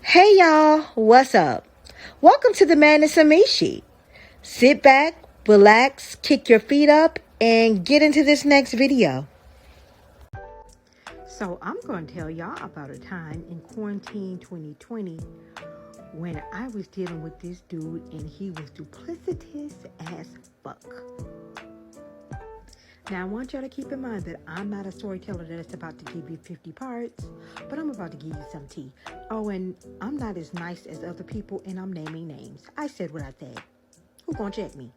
Hey y'all, what's up? Welcome to the Madness of Mishy. Sit back, relax, kick your feet up, and get into this next video. So I'm going to tell y'all about a time in quarantine 2020 when I was dealing with this dude and he was duplicitous as fuck. Now I want y'all to keep in mind that I'm not a storyteller that's about to give you 50 parts, but I'm about to give you some tea. Oh, and I'm not as nice as other people and I'm naming names. I said what I said. Who gonna check me?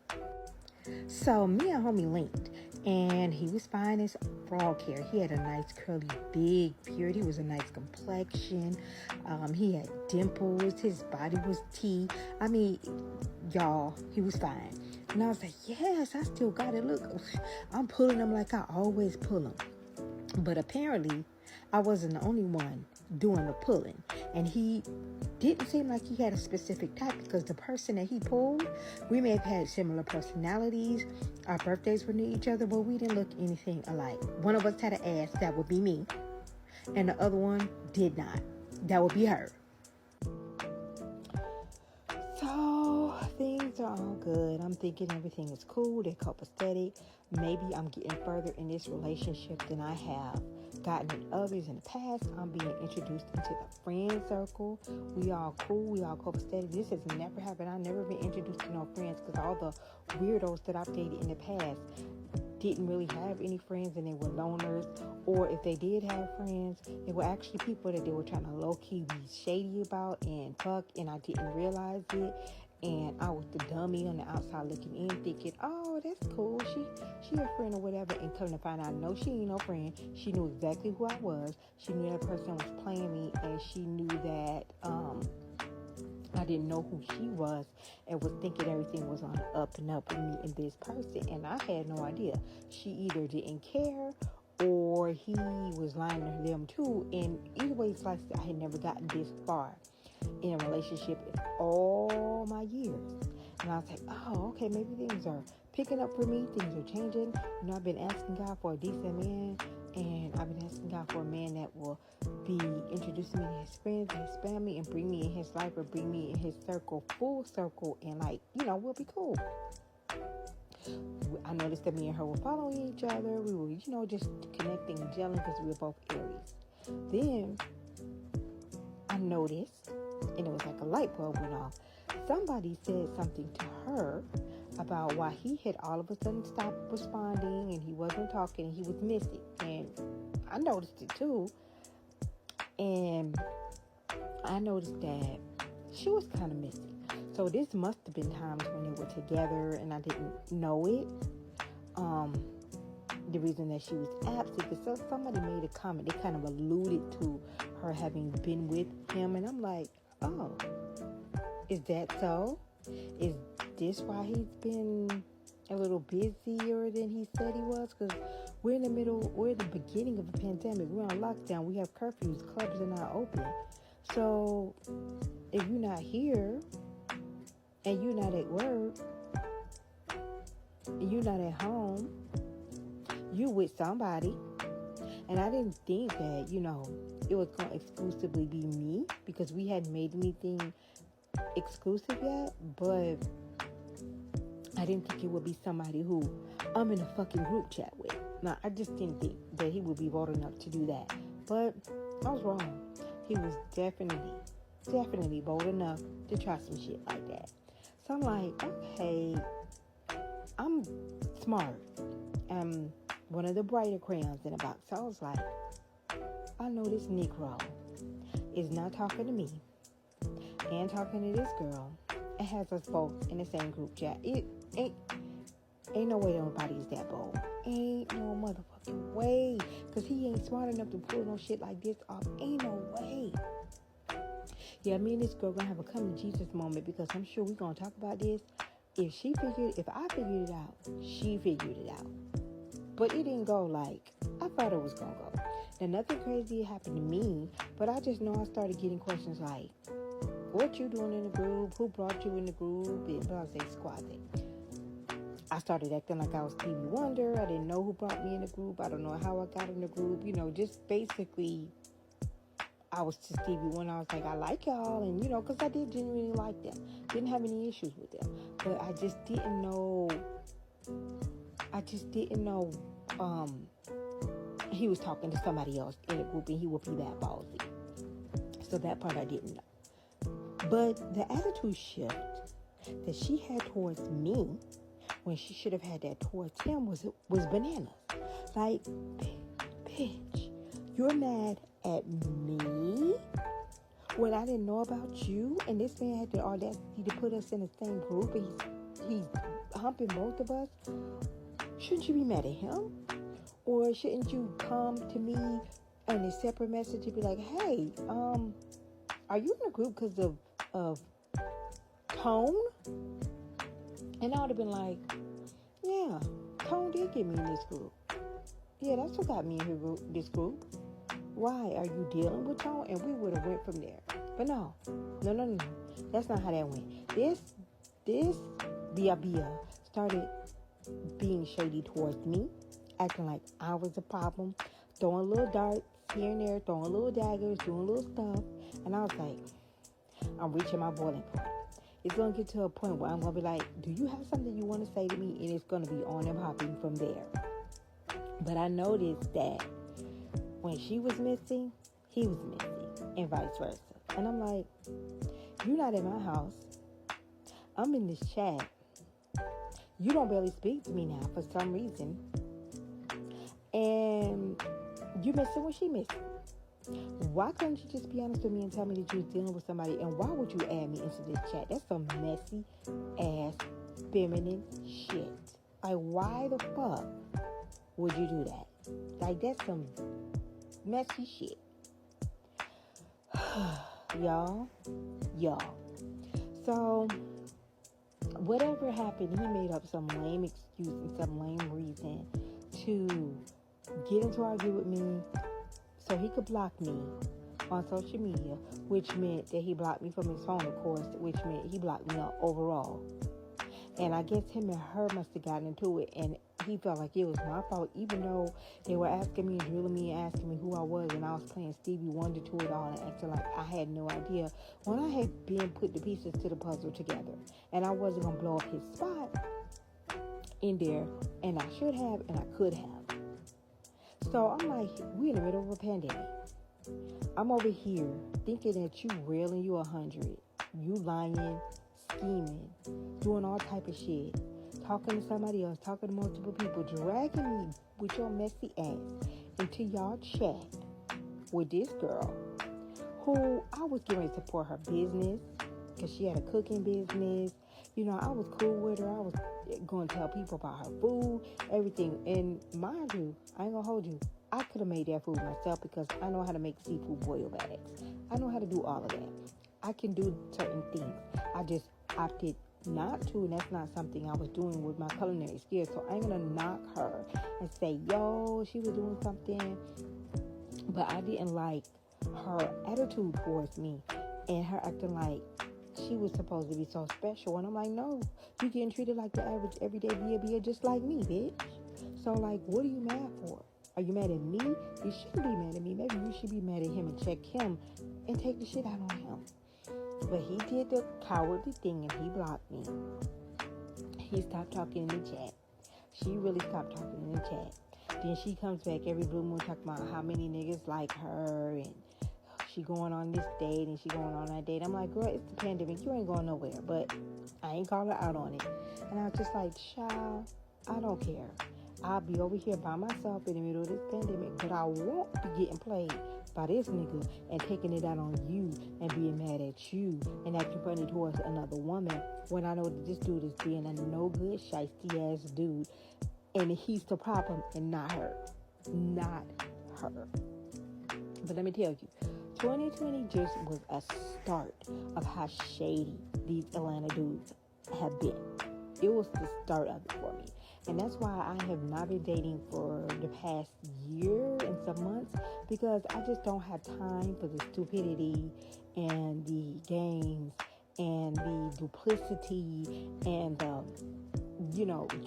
So me and homie linked, and he was fine as frog hair. He had a nice curly big beard. He was a nice complexion. He had dimples. His body was tea. I mean, y'all, he was fine. And I was like, yes, I still got it. Look, I'm pulling him like I always pull him. But apparently, I wasn't the only one doing the pulling. And he didn't seem like he had a specific type, because the person that he pulled, we may have had similar personalities. Our birthdays were near each other, but we didn't look anything alike. One of us had an ass, that would be me. And the other one did not. That would be her. So things are all good. I'm thinking everything is cool. They're copacetic. Maybe I'm getting further in this relationship than I have gotten in others in the past. I'm being introduced into the friend circle. We all cool. We all copacetic. This has never happened. I've never been introduced to no friends, because all the weirdos that I've dated in the past didn't really have any friends, and they were loners. Or if they did have friends, they were actually people that they were trying to low-key be shady about and fuck, and I didn't realize it. And I was the dummy on the outside looking in, thinking, oh, that's cool, she a friend or whatever. And coming to find out, no, she ain't no friend. She knew exactly who I was. She knew that person was playing me, and she knew that I didn't know who she was, and was thinking everything was on the up and up with me and this person. And I had no idea. She either didn't care, or he was lying to them too. And either way, it's like I had never gotten this far in a relationship in all my years. And I was like, oh, okay, maybe things are picking up for me. Things are changing. You know, I've been asking God for a decent man, and I've been asking God for a man that will be introducing me to his friends, his family, and bring me in his life, or bring me in his circle, full circle, and like, you know, we'll be cool. I noticed that me and her were following each other. We were, you know, just connecting and gelling because we were both Aries. Then I noticed, and it was like a light bulb went off. Somebody said something to her about why he had all of a sudden stopped responding, and he wasn't talking, and he was missing. And I noticed it too. And I noticed that she was kind of missing. So this must have been times when they were together and I didn't know it. The reason that she was absent, because somebody made a comment. They kind of alluded to her having been with him. And I'm like, oh, is that so? Is this why he's been a little busier than he said he was? Because we're in the beginning of the pandemic. We're on lockdown. We have curfews. Clubs are not open. So if you're not here and you're not at work and you're not at home, you with somebody. And I didn't think that, you know, it was going to exclusively be me, because we hadn't made anything exclusive yet. But I didn't think it would be somebody who I'm in a fucking group chat with. Now, I just didn't think that he would be bold enough to do that. But I was wrong. He was definitely bold enough to try some shit like that. So I'm like, okay, I'm smart. I'm one of the brighter crayons in the box. So I was like, I know this Negro is not talking to me and talking to this girl, and has us both in the same group chat. It ain't no way nobody is that bold. Ain't no motherfucking way. Because he ain't smart enough to pull no shit like this off. Ain't no way. Yeah, me and this girl gonna have a come to Jesus moment, because I'm sure we're gonna talk about this. If I figured it out, she figured it out. But it didn't go like I thought it was gonna go. Now, nothing crazy happened to me, but I just know I started getting questions like, what you doing in the group? Who brought you in the group? And blah, blah, squad. I started acting like I was Stevie Wonder. I didn't know who brought me in the group. I don't know how I got in the group. You know, just basically I was to Stevie when I was like, I like y'all, and because I did genuinely like them. Didn't have any issues with them. But I just didn't know he was talking to somebody else in a group and he would be that ballsy. So that part I didn't know. But the attitude shift that she had towards me when she should have had that towards him was bananas. Like, bitch, you're mad at me when I didn't know about you, and this man had the audacity to put us in the same group, and he's humping both of us. Shouldn't you be mad at him? Or shouldn't you come to me in a separate message and be like, hey, are you in a group because of Tone? And I would have been like, yeah, Tone did get me in this group. Yeah, that's what got me in this group. Why? Are you dealing with Tone? And we would have went from there. But no. That's not how that went. This Bia started being shady towards me, acting like I was a problem, throwing little darts here and there, throwing little daggers, doing little stuff. And I was like, I'm reaching my boiling point. It's going to get to a point where I'm going to be like, do you have something you want to say to me? And it's going to be on and popping from there. But I noticed that when she was missing, he was missing, and vice versa. And I'm like, you're not in my house. I'm in this chat. You don't barely speak to me now for some reason. And you missing what she missing. Why couldn't you just be honest with me and tell me that you was dealing with somebody? And why would you add me into this chat? That's some messy ass feminine shit. Like, why the fuck would you do that? Like, that's some messy shit. Y'all. So, whatever happened, he made up some lame excuse and some lame reason to get into argument with me so he could block me on social media, which meant that he blocked me from his phone, of course, which meant he blocked me overall. And I guess him and her must have gotten into it, and he felt like it was my fault, even though they were asking me, drilling me, asking me who I was, and I was playing Stevie Wonder to it all and acting like I had no idea when I had been put the pieces to the puzzle together. And I wasn't going to blow up his spot in there, and I should have, and I could have. So I'm like, we in the middle of a pandemic. I'm over here thinking that you real and you 100. You lying, scheming, doing all type of shit, talking to somebody else, talking to multiple people, dragging me with your messy ass into y'all chat with this girl who I was getting ready to support her business because she had a cooking business. I was cool with her. I was going to tell people about her food, everything. And mind you, I ain't gonna hold you, I could have made that food myself because I know how to make seafood boil bags. I know how to do all of that. I can do certain things. I just opted not to, and that's not something I was doing with my culinary skills. So I ain't gonna knock her and say, yo, she was doing something. But I didn't like her attitude towards me and her acting like she was supposed to be so special. And I'm like, no, you getting treated like the average everyday Bia just like me, bitch. So, like, what are you mad for? Are you mad at me? You shouldn't be mad at me. Maybe you should be mad at him and check him and take the shit out on him. But he did the cowardly thing and he blocked me. He stopped talking in the chat. She really stopped talking in the chat. Then she comes back every blue moon talking about how many niggas like her and she going on this date and she going on that date. I'm like, girl, it's the pandemic. You ain't going nowhere. But I ain't call her out on it. And I was just like, child, I don't care. I'll be over here by myself in the middle of this pandemic, but I won't be getting played by this nigga and taking it out on you and being mad at you and acting funny towards another woman when I know that this dude is being a no good, shiesty ass dude, and he's the problem and not her. Not her. But let me tell you, 2020 just was a start of how shady these Atlanta dudes have been. It was the start of it for me. And that's why I have not been dating for the past year and some months, because I just don't have time for the stupidity and the games and the duplicity and the,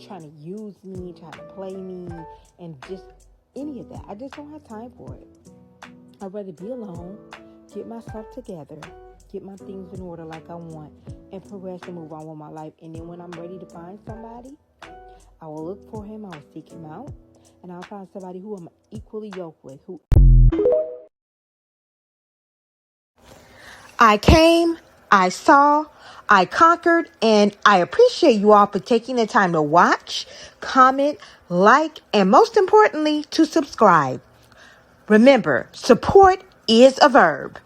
trying to use me, trying to play me, and just any of that. I just don't have time for it. I'd rather be alone, get myself together, get my things in order like I want, and progress and move on with my life. And then when I'm ready to find somebody, I will look for him, I will seek him out, and I'll find somebody who I'm equally yoked with. I came, I saw, I conquered, and I appreciate you all for taking the time to watch, comment, like, and most importantly, to subscribe. Remember, support is a verb.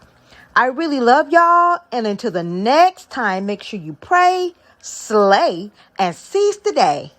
I really love y'all, and until the next time, make sure you pray, slay, and seize the day.